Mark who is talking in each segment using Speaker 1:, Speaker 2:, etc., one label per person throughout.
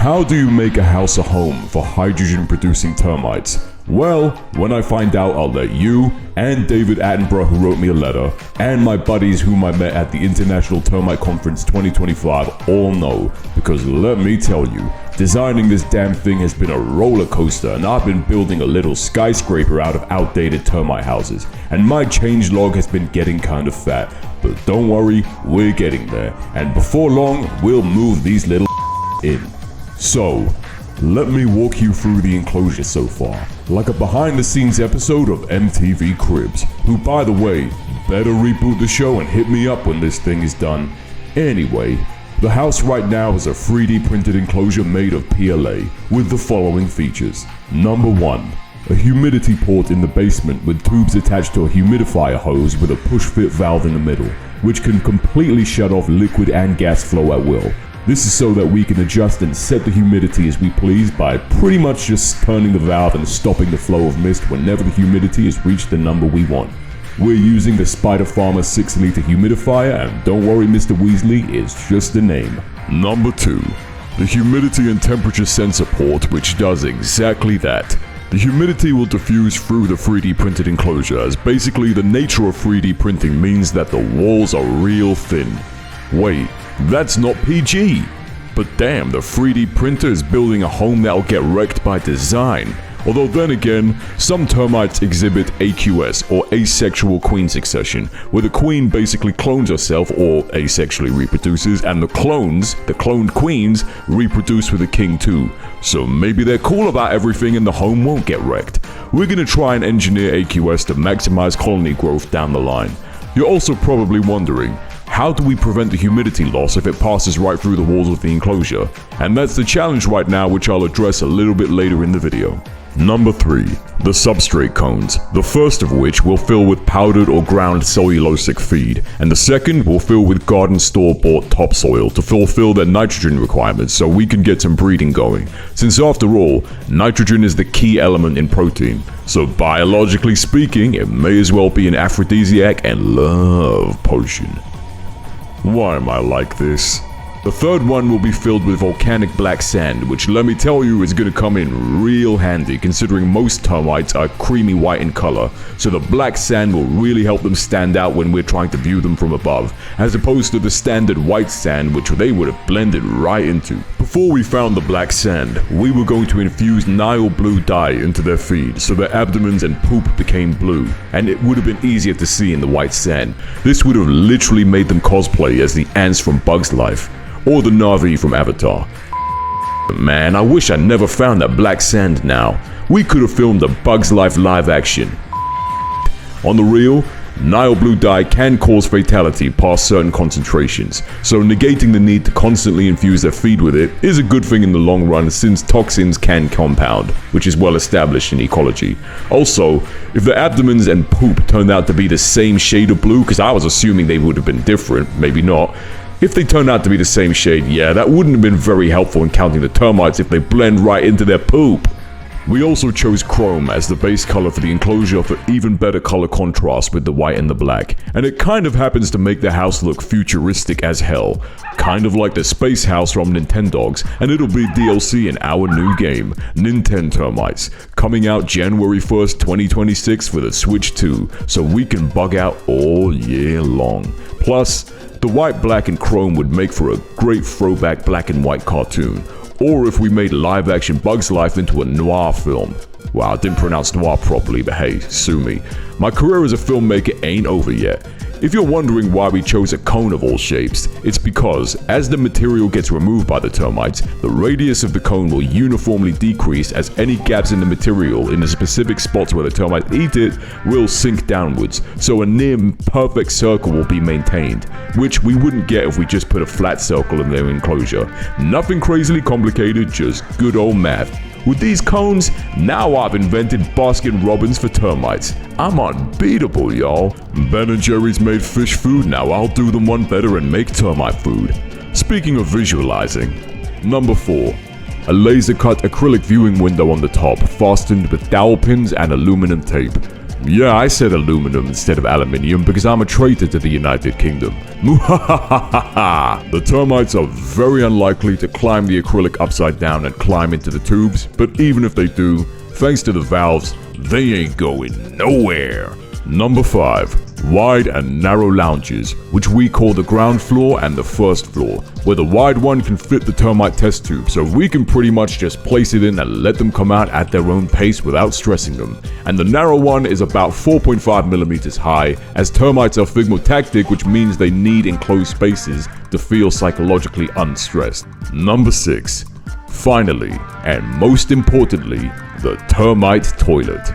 Speaker 1: How do you make a house a home for hydrogen-producing termites? Well, when I find out, I'll let you and David Attenborough, who wrote me a letter, and my buddies whom I met at the International Termite Conference 2025 all know. Because let me tell you, designing this damn thing has been a roller coaster, and I've been building a little skyscraper out of outdated termite houses, and my changelog has been getting kind of fat. But don't worry, we're getting there, and before long, we'll move these little in. So, let me walk you through the enclosure so far, like a behind-the-scenes episode of MTV Cribs, who, by the way, better reboot the show and hit me up when this thing is done. Anyway, the house right now is a 3D printed enclosure made of PLA, with the following features. Number 1. A humidity port in the basement with tubes attached to a humidifier hose with a push-fit valve in the middle, which can completely shut off liquid and gas flow at will. This is so that we can adjust and set the humidity as we please by pretty much just turning the valve and stopping the flow of mist whenever the humidity has reached the number we want. We're using the Spider Farmer 6-liter humidifier, and don't worry, Mr. Weasley, it's just a name. Number 2. The humidity and temperature sensor port, which does exactly that. The humidity will diffuse through the 3D printed enclosure, as basically the nature of 3D printing means that the walls are real thin. Wait, that's not PG! But damn, the 3D printer is building a home that'll get wrecked by design. Although then again, some termites exhibit AQS, or asexual queen succession, where the queen basically clones herself or asexually reproduces, and the cloned queens, reproduce with the king too. So maybe they're cool about everything and the home won't get wrecked. We're gonna try and engineer AQS to maximize colony growth down the line. You're also probably wondering, how do we prevent the humidity loss if it passes right through the walls of the enclosure? And that's the challenge right now, which I'll address a little bit later in the video. Number 3. The substrate cones, the first of which will fill with powdered or ground cellulosic feed, and the second will fill with garden store-bought topsoil to fulfill their nitrogen requirements so we can get some breeding going. Since after all, nitrogen is the key element in protein, so biologically speaking, it may as well be an aphrodisiac and love potion. Why am I like this? The third one will be filled with volcanic black sand, which let me tell you is gonna come in real handy considering most termites are creamy white in color, so the black sand will really help them stand out when we're trying to view them from above, as opposed to the standard white sand which they would have blended right into. Before we found the black sand, we were going to infuse Nile blue dye into their feed so their abdomens and poop became blue, and it would have been easier to see in the white sand. This would have literally made them cosplay as the ants from Bug's Life. Or the Na'vi from Avatar. Man, I wish I never found that black sand now. We could have filmed a Bug's Life live action. On the real, Nile blue dye can cause fatality past certain concentrations, so negating the need to constantly infuse their feed with it is a good thing in the long run since toxins can compound, which is well established in ecology. Also, if the abdomens and poop turned out to be the same shade of blue, because I was assuming they would have been different, maybe not. If they turned out to be the same shade, yeah, that wouldn't have been very helpful in counting the termites if they blend right into their poop. We also chose chrome as the base color for the enclosure for even better color contrast with the white and the black, and it kind of happens to make the house look futuristic as hell, kind of like the space house from Nintendogs, and it'll be DLC in our new game, Nintendo Termites, coming out January 1st, 2026 for the Switch 2, so we can bug out all year long. Plus, the white, black, and chrome would make for a great throwback black and white cartoon. Or if we made live-action Bug's Life into a noir film. Wow, I didn't pronounce noir properly, but hey, sue me. My career as a filmmaker ain't over yet. If you're wondering why we chose a cone of all shapes, it's because, as the material gets removed by the termites, the radius of the cone will uniformly decrease as any gaps in the material in the specific spots where the termites eat it will sink downwards, so a near perfect circle will be maintained, which we wouldn't get if we just put a flat circle in their enclosure. Nothing crazily complicated, just good old math. With these cones, now I've invented Baskin Robbins for termites. I'm unbeatable, y'all. Ben & Jerry's made fish food, now I'll do them one better and make termite food. Speaking of visualizing. Number 4. A laser-cut acrylic viewing window on the top, fastened with dowel pins and aluminum tape. Yeah, I said aluminum instead of aluminium because I'm a traitor to the United Kingdom. Muhahahaha! The termites are very unlikely to climb the acrylic upside down and climb into the tubes, but even if they do, thanks to the valves, they ain't going nowhere. Number 5. Wide and narrow lounges, which we call the ground floor and the first floor, where the wide one can fit the termite test tube, so we can pretty much just place it in and let them come out at their own pace without stressing them. And the narrow one is about 4.5 millimeters high, as termites are phygmotactic, which means they need enclosed spaces to feel psychologically unstressed. Number 6. Finally, and most importantly, the termite toilet.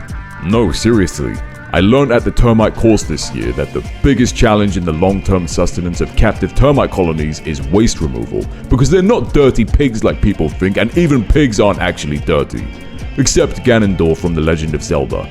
Speaker 1: No, seriously. I learned at the termite course this year that the biggest challenge in the long-term sustenance of captive termite colonies is waste removal, because they're not dirty pigs like people think, and even pigs aren't actually dirty. Except Ganondorf from The Legend of Zelda.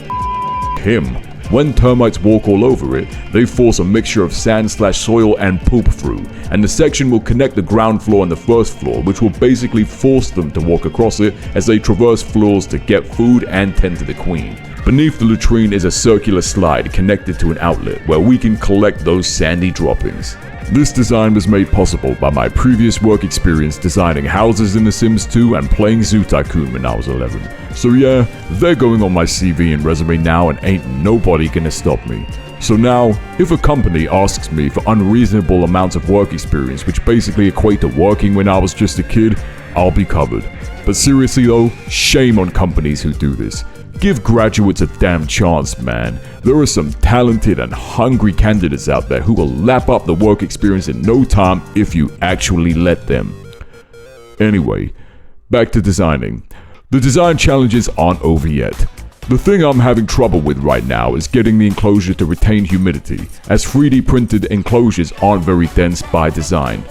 Speaker 1: Him. When termites walk all over it, they force a mixture of sand/soil and poop through, and the section will connect the ground floor and the first floor, which will basically force them to walk across it as they traverse floors to get food and tend to the queen. Beneath the latrine is a circular slide connected to an outlet where we can collect those sandy droppings. This design was made possible by my previous work experience designing houses in The Sims 2 and playing Zoo Tycoon when I was 11. So yeah, they're going on my CV and resume now and ain't nobody gonna stop me. So now, if a company asks me for unreasonable amounts of work experience which basically equate to working when I was just a kid, I'll be covered. But seriously though, shame on companies who do this. Give graduates a damn chance, man. There are some talented and hungry candidates out there who will lap up the work experience in no time if you actually let them. Anyway, back to designing. The design challenges aren't over yet. The thing I'm having trouble with right now is getting the enclosure to retain humidity, as 3D printed enclosures aren't very dense by design.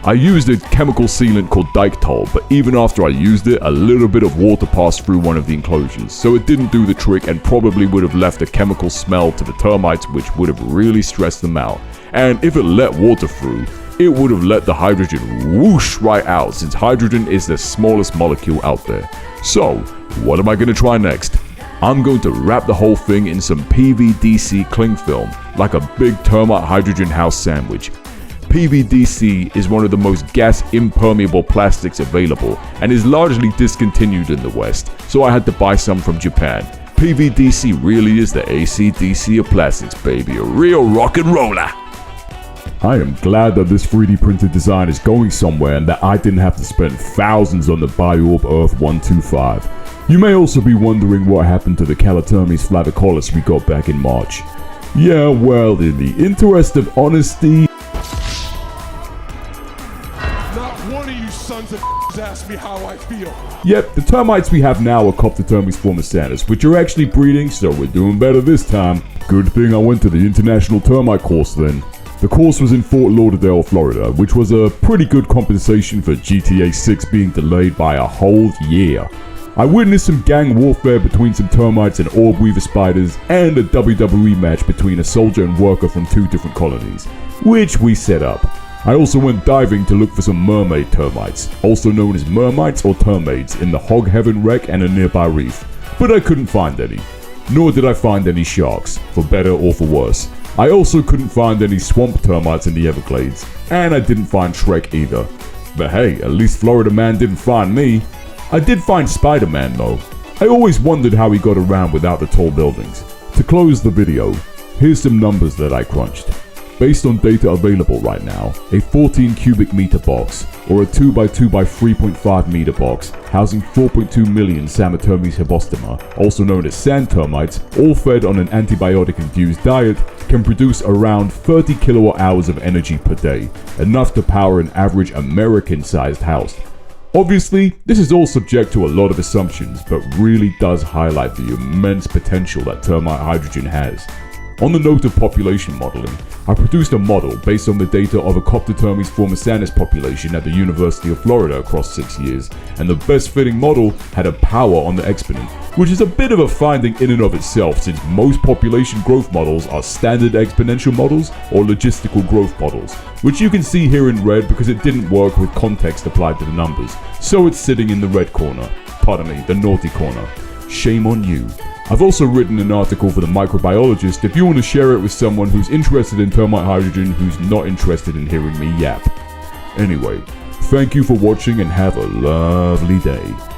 Speaker 1: I used a chemical sealant called Diketol, but even after I used it, a little bit of water passed through one of the enclosures, so it didn't do the trick and probably would have left a chemical smell to the termites which would have really stressed them out. And if it let water through, it would have let the hydrogen whoosh right out, since hydrogen is the smallest molecule out there. So, what am I going to try next? I'm going to wrap the whole thing in some PVDC cling film, like a big termite hydrogen house sandwich. PVDC is one of the most gas impermeable plastics available and is largely discontinued in the West, so I had to buy some from Japan. PVDC really is the AC/DC of plastics, baby, a real rock and roller. I am glad that this 3D printed design is going somewhere and that I didn't have to spend thousands on the Bioorb Earth 125. You may also be wondering what happened to the Calatermes flavicollis we got back in March. Yeah, well, in the interest of honesty,
Speaker 2: one of you sons of ask me how I feel.
Speaker 1: Yep, the termites we have now are Coptotermes formisanus, which are actually breeding, so we're doing better this time. Good thing I went to the International Termite course then. The course was in Fort Lauderdale, Florida, which was a pretty good compensation for GTA 6 being delayed by a whole year. I witnessed some gang warfare between some termites and orb weaver spiders, and a WWE match between a soldier and worker from 2 different colonies, which we set up. I also went diving to look for some mermaid termites, also known as mermites or termaids, in the Hog Heaven wreck and a nearby reef, but I couldn't find any. Nor did I find any sharks, for better or for worse. I also couldn't find any swamp termites in the Everglades, and I didn't find Shrek either. But hey, at least Florida Man didn't find me. I did find Spider-Man though. I always wondered how he got around without the tall buildings. To close the video, here's some numbers that I crunched. Based on data available right now, a 14 cubic meter box, or a 2x2 by 3.5 meter box, housing 4.2 million Samotermes hebostoma, also known as sand termites, all fed on an antibiotic-infused diet, can produce around 30 kilowatt hours of energy per day, enough to power an average American-sized house. Obviously, this is all subject to a lot of assumptions, but really does highlight the immense potential that termite hydrogen has. On the note of population modeling, I produced a model based on the data of a Coptotermes formisanus population at the University of Florida across 6 years, and the best fitting model had a power on the exponent, which is a bit of a finding in and of itself since most population growth models are standard exponential models or logistical growth models, which you can see here in red because it didn't work with context applied to the numbers, so it's sitting in the red corner, pardon me, the naughty corner. shame on you. I've also written an article for the microbiologist if you want to share it with someone who's interested in termite hydrogen who's not interested in hearing me yap. Anyway, thank you for watching and have a lovely day.